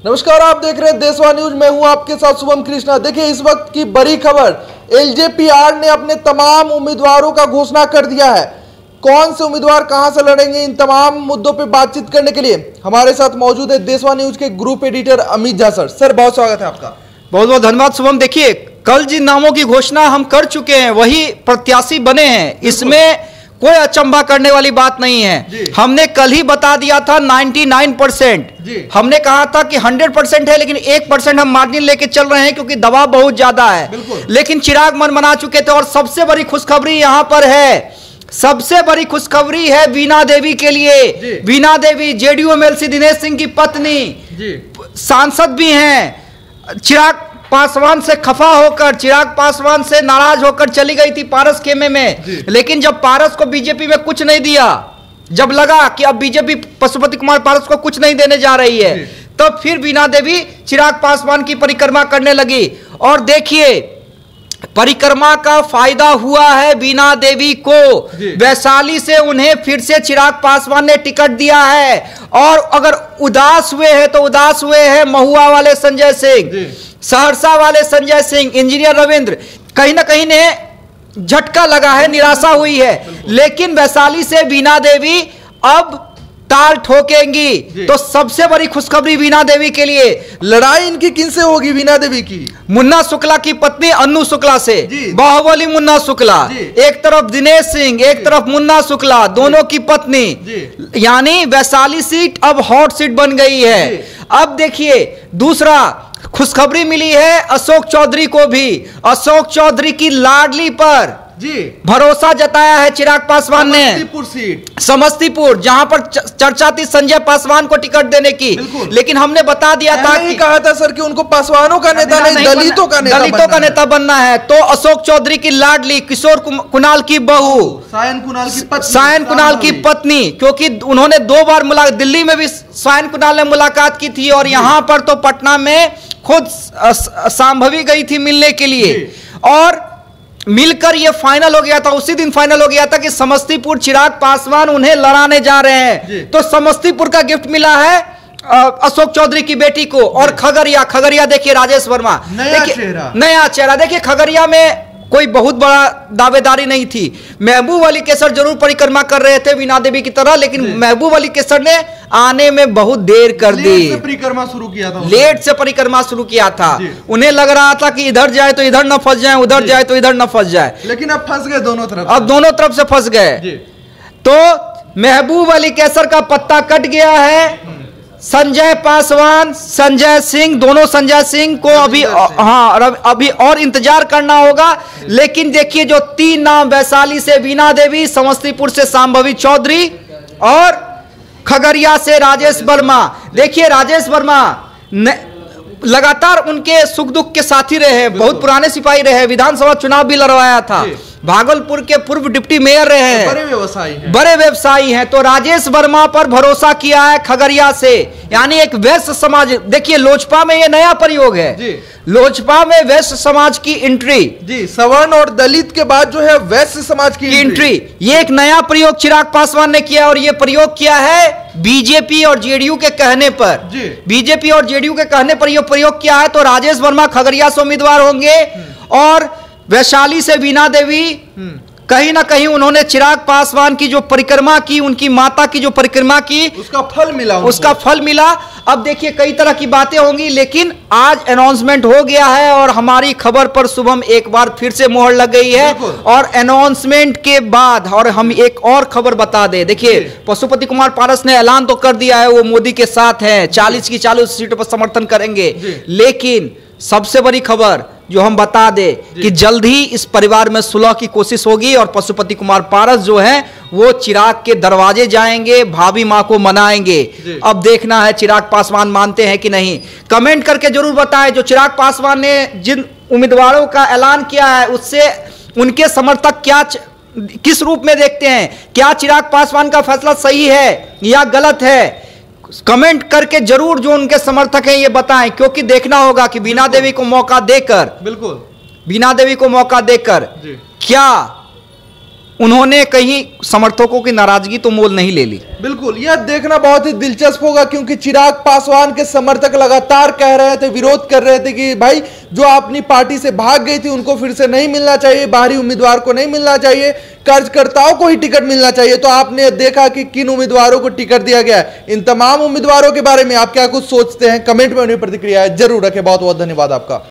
नमस्कार, आप देख रहे हैं देशवा न्यूज। मैं हूं आपके साथ शुभम कृष्णा। देखिए इस वक्त की बड़ी खबर, एलजेपीआर ने अपने तमाम उम्मीदवारों का घोषणा कर दिया है। कौन से उम्मीदवार कहां से लड़ेंगे, इन तमाम मुद्दों पे बातचीत करने के लिए हमारे साथ मौजूद है देशवा न्यूज के group editor Amit Jha sir. Sir बहुत स्वागत है आपका। बहुत बहुत धन्यवाद शुभम। देखिए कल जिन नामों की घोषणा हम कर चुके हैं वही प्रत्याशी बने हैं, इसमें कोई अचंभा करने वाली बात नहीं है। हमने कल ही बता दिया था 99%। हमने कहा था कि 100% है, लेकिन 1% हम मार्जिन लेके चल रहे हैं क्योंकि दबाव बहुत ज्यादा है। लेकिन चिराग मन बना चुके थे। और सबसे बड़ी खुशखबरी यहां पर है, सबसे बड़ी खुशखबरी है वीणा देवी के लिए। वीणा देवी जेडीयू एमएलसी दिनेश सिंह की पत्नी, सांसद भी हैं। चिराग पासवान से खफा होकर, चिराग पासवान से नाराज होकर चली गई थी पारस खेमे में, लेकिन जब पारस को बीजेपी में कुछ नहीं दिया, जब लगा कि अब बीजेपी पशुपति कुमार पारस को कुछ नहीं देने जा रही है, तब फिर वीणा देवी चिराग पासवान की परिक्रमा करने लगी। और देखिए परिक्रमा का फायदा हुआ है वीणा देवी को। वैशाली से उन्हें फिर से चिराग पासवान ने टिकट दिया है। और अगर उदास हुए हैं तो उदास हुए हैं महुआ वाले संजय सिंह, सहरसा वाले संजय सिंह, इंजीनियर रविंद्र, कहीं ना कहीं ने झटका लगा है, निराशा हुई है। लेकिन वैशाली से वीणा देवी अब ताल ठोकेंगी। तो सबसे बड़ी खुशखबरी वीणा देवी के लिए। लड़ाई इनकी किनसे होगी वीणा देवी की? मुन्ना शुक्ला की पत्नी अन्नू शुक्ला से। बाहुबली मुन्ना शुक्ला, एक तरफ दिनेश सिंह, एक तरफ मुन्ना शुक्ला, दोनों की पत्नी। यानी वैशाली सीट अब हॉट सीट बन गई है। अब देखिए दूसरा खुशखबरी मिली है अशोक चौधरी को भी। अशोक चौधरी की लाडली पर भरोसा जताया है चिराग पासवान ने। समस्तीपुर सीट, समस्तीपुर, जहां पर चर्चा थी संजय पासवान को टिकट देने की, लेकिन हमने बता दिया था कि कहा था सर कि उनको पासवानों का नेता नहीं, दलितों का नेता बनना है। तो अशोक चौधरी की लाडली, किशोर कुणाल की बहू, सायन कुणाल की पत्नी, क्योंकि उन्होंने 2 बार दिल्ली में भी सायन कुणाल ने मुलाकात की थी और यहां पर तो पटना में खुद सांभवी गई थी मिलने के लिए। और मिलकर यह फाइनल हो गया था, उसी दिन फाइनल हो गया था कि समस्तीपुर चिराग पासवान उन्हें लड़ाने जा रहे हैं। तो समस्तीपुर का गिफ्ट मिला है अशोक चौधरी की बेटी को। और खगड़िया देखिए राजेश वर्मा, नया चेहरा। देखिए खगड़िया में कोई बहुत बड़ा दावेदारी नहीं थी। महबूब अली केसर जरूर परिक्रमा कर रहे थे वीणा देवी की तरह, लेकिन महबूब अली केसर ने आने में बहुत देर कर दी। लेट से परिक्रमा शुरू किया था। उन्हें लग रहा था कि इधर जाए तो इधर न फंस जाए, उधर जाए तो इधर न फंस जाए, लेकिन अब फंस गए दोनों तरफ। अब दोनों तरफ से फंस गए। तो महबूब अली केसर का पत्ता कट गया है। संजय पासवान, संजय सिंह, दोनों संजय सिंह को अभी और इंतजार करना होगा। लेकिन देखिए जो 3 नाम, वैशाली से वीणा देवी, समस्तीपुर से सांभवी चौधरी और खगड़िया से राजेश वर्मा। देखिए राजेश वर्मा लगातार उनके सुख दुख के साथी रहे, बहुत पुराने सिपाही रहे, विधानसभा चुनाव भी लड़वाया था, भागलपुर के पूर्व डिप्टी मेयर रहे हैं, बड़े व्यवसायी हैं। तो राजेश वर्मा पर भरोसा किया है खगड़िया से, यानी एक वैश्य समाज। देखिए लोजपा में ये नया प्रयोग है, लोजपा में वैश्य समाज की एंट्री, सवर्ण और दलित के बाद जो है वैश्य समाज की एंट्री। ये एक नया प्रयोग चिराग पासवान ने किया। और ये प्रयोग किया है बीजेपी और जेडीयू के कहने पर। बीजेपी और जेडीयू के कहने पर यह प्रयोग किया है। तो राजेश वर्मा खगड़िया से उम्मीदवार होंगे और वैशाली से वीणा देवी। कहीं ना कहीं उन्होंने चिराग पासवान की जो परिक्रमा की, उनकी माता की जो परिक्रमा की, उसका फल मिला। अब देखिए कई तरह की बातें होंगी, लेकिन आज अनाउंसमेंट हो गया है और हमारी खबर पर शुभम एक बार फिर से मोहर लग गई है। और अनाउंसमेंट के बाद और हम एक और खबर बता दें। देखिए पशुपति कुमार पारस ने ऐलान तो कर दिया है वो मोदी के साथ हैं, 40 की 40 सीटों पर समर्थन करेंगे। लेकिन सबसे बड़ी खबर जो हम बता दे कि जल्द ही इस परिवार में सुलह की कोशिश होगी और पशुपति कुमार पारस जो है वो चिराग के दरवाजे जाएंगे, भाभी मां को मनाएंगे। अब देखना है चिराग पासवान मानते हैं कि नहीं। कमेंट करके जरूर बताएं जो चिराग पासवान ने जिन उम्मीदवारों का ऐलान किया है उससे उनके समर्थक किस रूप में देखते हैं। क्या चिराग पासवान का फैसला सही है या गलत है? कमेंट करके जरूर जो उनके समर्थक हैं ये बताएं, क्योंकि देखना होगा कि वीणा देवी को मौका देकर, वीणा देवी को मौका देकर क्या उन्होंने कहीं समर्थकों की नाराजगी तो मोल नहीं ले ली। बिल्कुल, यह देखना बहुत ही दिलचस्प होगा, क्योंकि चिराग पासवान के समर्थक लगातार कह रहे थे, विरोध कर रहे थे कि भाई जो अपनी पार्टी से भाग गई थी उनको फिर से नहीं मिलना चाहिए, बाहरी उम्मीदवार को नहीं मिलना चाहिए, कर्जकर्ताओं को ही टिकट मिलना चाहिए। तो आपने देखा कि किन उम्मीदवारों को टिकट दिया गया है। इन तमाम उम्मीदवारों के बारे में आप क्या कुछ सोचते हैं? कमेंट में अपनी प्रतिक्रिया जरूर रखें। बहुत बहुत धन्यवाद आपका।